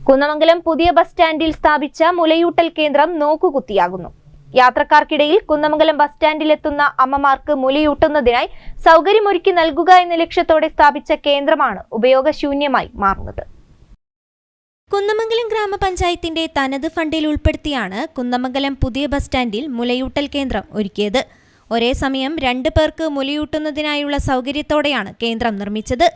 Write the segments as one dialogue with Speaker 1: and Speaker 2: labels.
Speaker 1: കുന്നമംഗലം പുതിയ ബസ് സ്റ്റാൻഡിൽ സ്ഥാപിച്ച മുലയൂട്ടൽ കേന്ദ്രം നോക്കുകുത്തിയാകുന്നു. യാത്രക്കാർക്കിടയിൽ കുന്നമംഗലം ബസ് സ്റ്റാൻഡിലെത്തുന്ന അമ്മമാർക്ക് മുലയൂട്ടുന്നതിനായി സൗകര്യമൊരുക്കി നൽകുക എന്ന ലക്ഷ്യത്തോടെ സ്ഥാപിച്ച കേന്ദ്രമാണ് ഉപയോഗശൂന്യമായി മാറുന്നത്. കുന്നമംഗലം ഗ്രാമപഞ്ചായത്തിന്റെ തനത് ഫണ്ടിൽ ഉൾപ്പെടുത്തിയാണ് കുന്നമംഗലം പുതിയ ബസ് സ്റ്റാൻഡിൽ മുലയൂട്ടൽ കേന്ദ്രം ഒരുക്കിയത്. ഒരേ സമയം 2 പേർക്ക് മുലയൂട്ടുന്നതിനായുള്ള സൗകര്യത്തോടെയാണ് കേന്ദ്രം നിർമ്മിച്ചത്.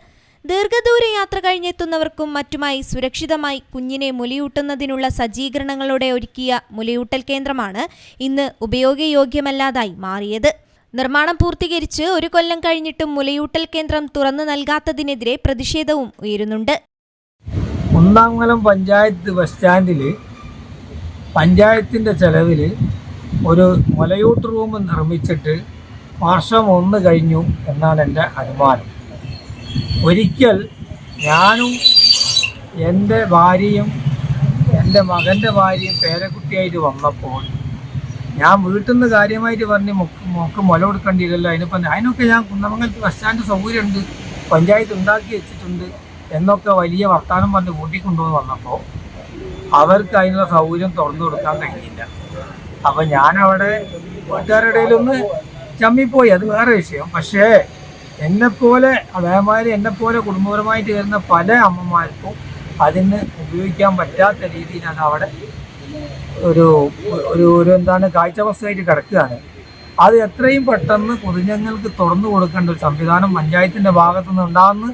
Speaker 1: ദീർഘദൂര യാത്ര കഴിഞ്ഞെത്തുന്നവർക്കും മറ്റുമായി സുരക്ഷിതമായി കുഞ്ഞിനെ മുലയൂട്ടുന്നതിനുള്ള സജ്ജീകരണങ്ങളോടെ ഒരുക്കിയ മുലയൂട്ടൽ കേന്ദ്രമാണ് ഇന്ന് ഉപയോഗയോഗ്യമല്ലാതായി മാറിയത്. നിർമ്മാണം പൂർത്തീകരിച്ച് 1 കൊല്ലം കഴിഞ്ഞിട്ടും മുലയൂട്ടൽ കേന്ദ്രം തുറന്നു നൽകാത്തതിനെതിരെ പ്രതിഷേധവും ഉയരുന്നുണ്ട്.
Speaker 2: കുന്നമംഗലം പഞ്ചായത്ത് ബസ് സ്റ്റാൻഡിൽ പഞ്ചായത്തിൻ്റെ ചെലവിൽ ഒരു മുലയൂട്ട് റൂം നിർമ്മിച്ചിട്ട് വർഷം 1 കഴിഞ്ഞു എന്നാണ് എൻ്റെ അനുമാനം. ഒരിക്കൽ ഞാനും എൻ്റെ ഭാര്യയും എൻ്റെ മകൻ്റെ ഭാര്യയും പേരക്കുട്ടിയായിട്ട് വന്നപ്പോൾ ഞാൻ വീട്ടിൽ നിന്ന് കാര്യമായിട്ട് പറഞ്ഞ് മോക്ക് മുല കൊടുക്കേണ്ടിയില്ലല്ലോ, അതിനൊക്കെ ഞാൻ കുന്നമംഗലത്ത് ബസ് സ്റ്റാൻഡ് സൗകര്യമുണ്ട്, പഞ്ചായത്ത് ഉണ്ടാക്കി വെച്ചിട്ടുണ്ട് എന്നൊക്കെ വലിയ വർത്തമാനം പറഞ്ഞ് കൂട്ടിക്കൊണ്ടുവന്ന് വന്നപ്പോൾ അവർക്ക് അതിനുള്ള സൗകര്യം തുറന്നു കൊടുക്കാൻ കഴിഞ്ഞില്ല. അപ്പം ഞാനവിടെ വീട്ടുകാരുടെ ഇടയിലൊന്ന് ചമ്മിപ്പോയി, അത് വേറെ വിഷയം. പക്ഷേ എന്നെപ്പോലെ അതേമാതിരി എന്നെപ്പോലെ കുടുംബപരമായിട്ട് വരുന്ന പല അമ്മമാർക്കും അതിന് ഉപയോഗിക്കാൻ പറ്റാത്ത രീതിയിൽ അത് അവിടെ ഒരു എന്താണ് കാഴ്ചവസ്തുവായിട്ട് കിടക്കുകയാണ്. അത് എത്രയും പെട്ടെന്ന് പൊതുജനങ്ങൾക്ക് തുറന്നു കൊടുക്കേണ്ട ഒരു സംവിധാനം പഞ്ചായത്തിൻ്റെ ഭാഗത്തുനിന്ന് ഉണ്ടാകുന്നു.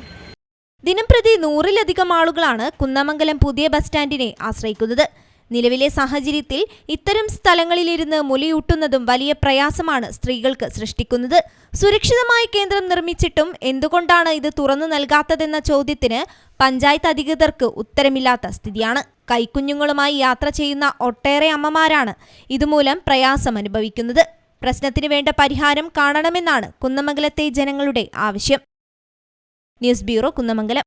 Speaker 1: ദിനംപ്രതി 100-ലധികം ആളുകളാണ് കുന്നമംഗലം പുതിയ ബസ് സ്റ്റാൻഡിനെ ആശ്രയിക്കുന്നത്. നിലവിലെ സാഹചര്യത്തിൽ ഇത്തരം സ്ഥലങ്ങളിലിരുന്ന് മുലയൂട്ടുന്നതും വലിയ പ്രയാസമാണ് സ്ത്രീകൾക്ക് സൃഷ്ടിക്കുന്നത്. സുരക്ഷിതമായ കേന്ദ്രം നിർമ്മിച്ചിട്ടും എന്തുകൊണ്ടാണ് ഇത് തുറന്നു നൽകാത്തതെന്ന ചോദ്യത്തിന് പഞ്ചായത്ത് അധികൃതർക്ക് ഉത്തരമില്ലാത്ത സ്ഥിതിയാണ്. കൈക്കുഞ്ഞുങ്ങളുമായി യാത്ര ചെയ്യുന്ന ഒട്ടേറെ അമ്മമാരാണ് ഇതുമൂലം പ്രയാസം അനുഭവിക്കുന്നത്. പ്രശ്നത്തിന് വേണ്ട പരിഹാരം കാണണമെന്നാണ് കുന്നമംഗലത്തെ ജനങ്ങളുടെ ആവശ്യം. News bureau, Kunnamangalam.